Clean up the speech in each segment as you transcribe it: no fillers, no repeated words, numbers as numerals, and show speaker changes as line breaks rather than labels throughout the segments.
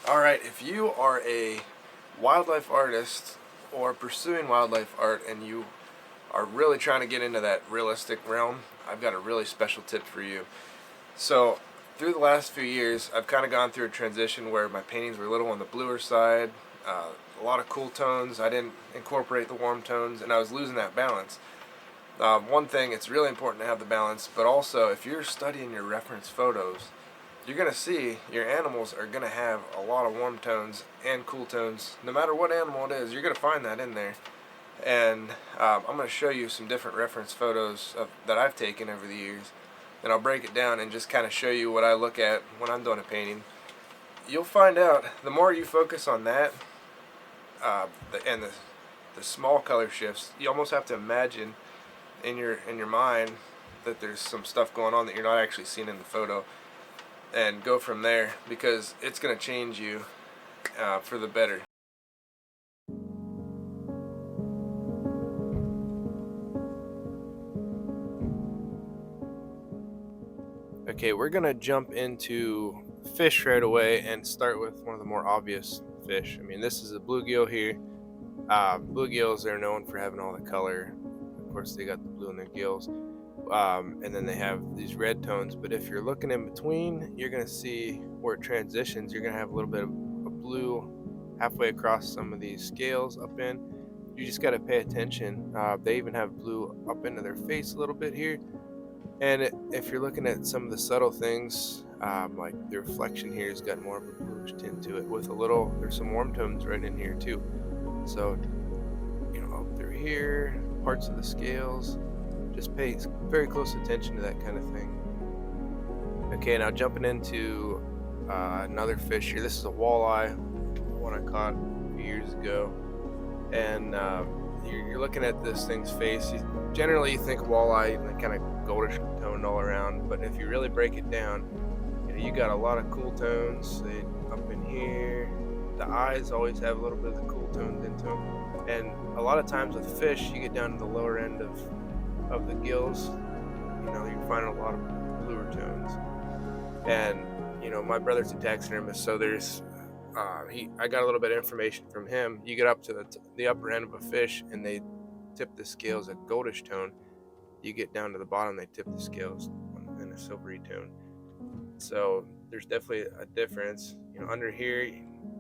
All right, if you are a wildlife artist or pursuing wildlife art and you are really trying to get into that realistic realm, I've got a really special tip for you. So, through the last few years, I've kind of gone through a transition where my paintings were a little on the bluer side, a lot of cool tones. I didn't incorporate the warm tones, and I was losing that balance. One thing, it's really important to have the balance, but also if you're studying your reference photos, you're going to see your animals are going to have a lot of warm tones and cool tones. No matter what animal it is, you're going to find that in there. And I'm going to show you some different reference photos that I've taken over the years. And I'll break it down and just kind of show you what I look at when I'm doing a painting. You'll find out the more you focus on that and the small color shifts, you almost have to imagine in your mind that there's some stuff going on that you're not actually seeing in the photo, and go from there because it's going to change you for the better. Okay, we're going to jump into fish right away and start with one of the more obvious fish. I mean, this is a bluegill here. Bluegills are known for having all the color. Of course, they got the blue in their gills. And then they have these red tones. But if you're looking in between, you're going to see where it transitions. You're going to have a little bit of a blue halfway across some of these scales up in. You just got to pay attention. They even have blue up into their face a little bit here. And if you're looking at some of the subtle things, like the reflection here has got more of a bluish tint to it with there's some warm tones right in here too. So, up through here, parts of the scales, just pay very close attention to that kind of thing. Okay, now jumping into another fish here. This is a walleye, one I caught a few years ago. And you're looking at this thing's face. Generally, you think walleye, kind of goldish toned all around. But if you really break it down, you got a lot of cool tones up in here. The eyes always have a little bit of the cool tones into them. And a lot of times with fish, you get down to the lower end of the gills. You find a lot of bluer tones. And my brother's a taxidermist, so there's I got a little bit of information from him. You get up to the upper end of a fish, and they tip the scales a goldish tone. You get down to the bottom, they tip the scales in a silvery tone. So there's definitely a difference. Under here,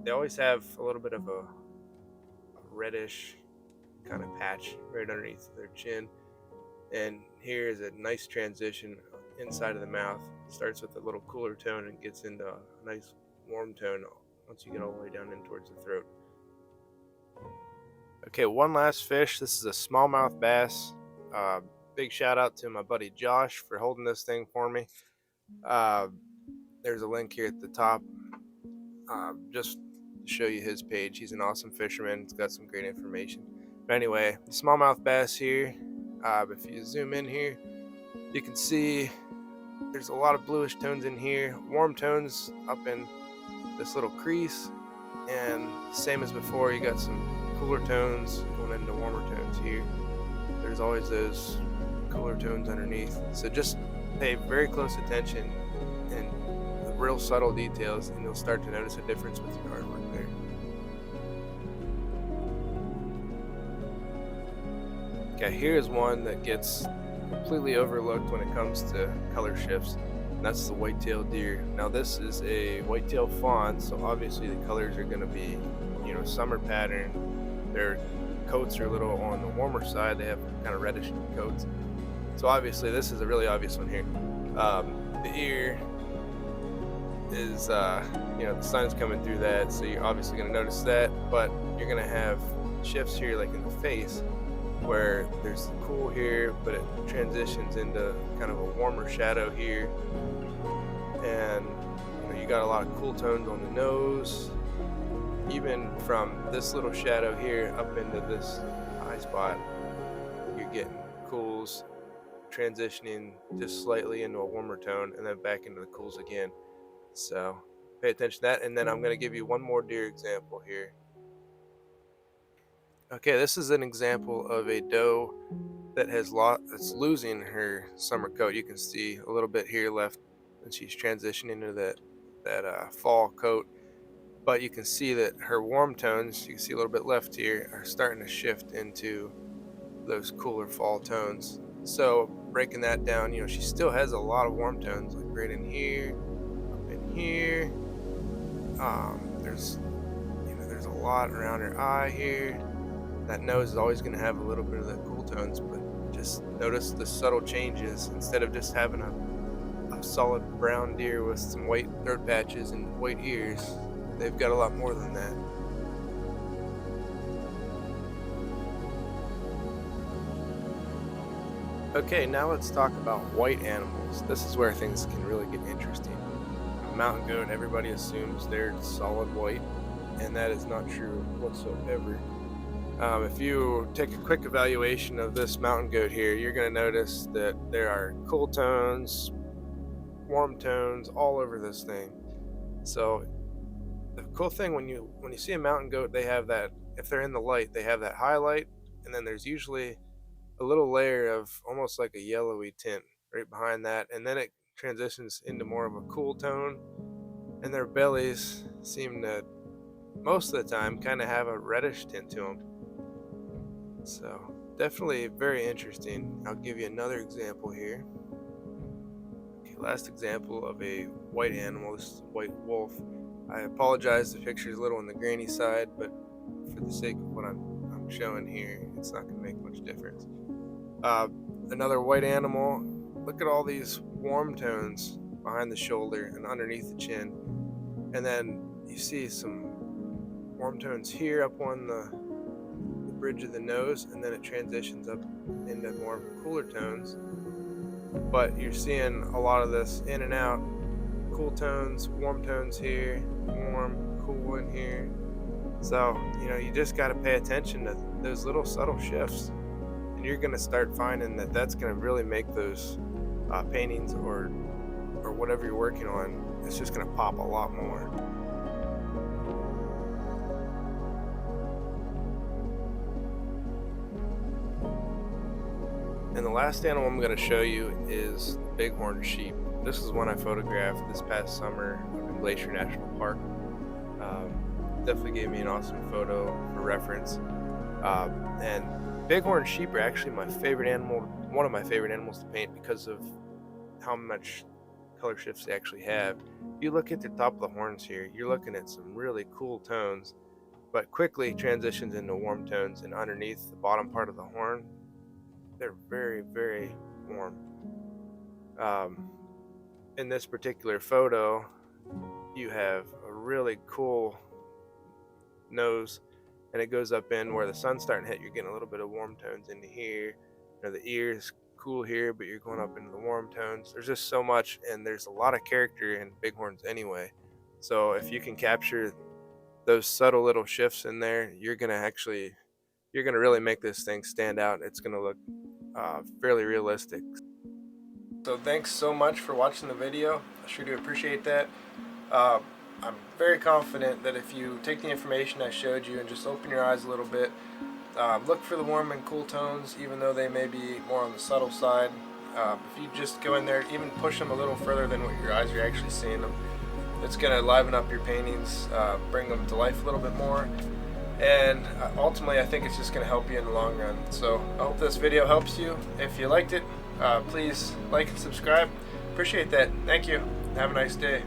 they always have a little bit of a reddish kind of patch right underneath their chin. And here is a nice transition inside of the mouth. It starts with a little cooler tone and gets into a nice warm tone once you get all the way down in towards the throat. Okay, one last fish. This is a smallmouth bass. Big shout out to my buddy Josh for holding this thing for me. There's a link here at the top, just to show you his page. He's an awesome fisherman. It's got some great information. But anyway, the smallmouth bass here. If you zoom in here, you can see there's a lot of bluish tones in here, warm tones up in this little crease, and same as before, you got some cooler tones going into warmer tones here. There's always those cooler tones underneath, so just pay very close attention and the real subtle details, and you'll start to notice a difference with your artwork there. Okay, here's one that gets completely overlooked when it comes to color shifts, and that's the white-tailed deer. Now this is a white-tailed fawn, so obviously the colors are going to be, summer pattern. Their coats are a little on the warmer side. They have kind of reddish coats. So obviously this is a really obvious one here. The ear is, the sun's coming through that, so you're obviously going to notice that, but you're going to have shifts here like in the face where there's the cool here, but it transitions into kind of a warmer shadow here. And you got a lot of cool tones on the nose, even from this little shadow here up into this eye spot. You're getting cools transitioning just slightly into a warmer tone and then back into the cools again. So pay attention to that. And then I'm going to give you one more deer example here. Okay, this is an example of a doe that's losing her summer coat. You can see a little bit here left, and she's transitioning into that fall coat. but you can see that her warm tones, you can see a little bit left here, are starting to shift into those cooler fall tones. So breaking that down, she still has a lot of warm tones, like right in here, up in here. There's a lot around her eye here. That nose is always going to have a little bit of the cool tones, but just notice the subtle changes. Instead of just having a solid brown deer with some white throat patches and white ears, they've got a lot more than that. Okay, now let's talk about white animals. This is where things can really get interesting. Mountain goat, everybody assumes they're solid white, and that is not true whatsoever. If you take a quick evaluation of this mountain goat here, you're going to notice that there are cool tones, warm tones all over this thing. So the cool thing when you see a mountain goat, they have that, if they're in the light, they have that highlight, and then there's usually a little layer of almost like a yellowy tint right behind that, and then it transitions into more of a cool tone, and their bellies seem to most of the time kind of have a reddish tint to them. So definitely very interesting. I'll give you another example here. Okay, last example of a white animal. This is a white wolf. I apologize, the picture is a little on the grainy side, but for the sake of what I'm showing here, it's not going to make much difference. Another white animal. Look at all these warm tones behind the shoulder and underneath the chin, and then you see some warm tones here up on the bridge of the nose, and then it transitions up into more cooler tones. But you're seeing a lot of this in and out, cool tones, warm tones here, warm, cool in here. So you just got to pay attention to those little subtle shifts, and you're going to start finding that that's going to really make those paintings or whatever you're working on, it's just going to pop a lot more. And the last animal I'm going to show you is the bighorn sheep. This is one I photographed this past summer up in Glacier National Park. Definitely gave me an awesome photo for reference. And bighorn sheep are actually my favorite animal, one of my favorite animals to paint because of how much color shifts they actually have. If you look at the top of the horns here, you're looking at some really cool tones, but quickly transitions into warm tones, and underneath the bottom part of the horn, they're very, very warm. In this particular photo, you have a really cool nose, and it goes up in where the sun's starting to hit. You're getting a little bit of warm tones into here. The ears cool here, but you're going up into the warm tones. There's just so much, and there's a lot of character in bighorns anyway. So if you can capture those subtle little shifts in there, you're gonna really make this thing stand out. It's gonna look fairly realistic. So thanks so much for watching the video. I sure do appreciate that. I'm very confident that if you take the information I showed you and just open your eyes a little bit, look for the warm and cool tones, even though they may be more on the subtle side. If you just go in there, even push them a little further than what your eyes are actually seeing them, it's going to liven up your paintings, bring them to life a little bit more, and ultimately I think it's just going to help you in the long run. So I hope this video helps you. If you liked it, please like and subscribe. Appreciate that. Thank you. Have a nice day.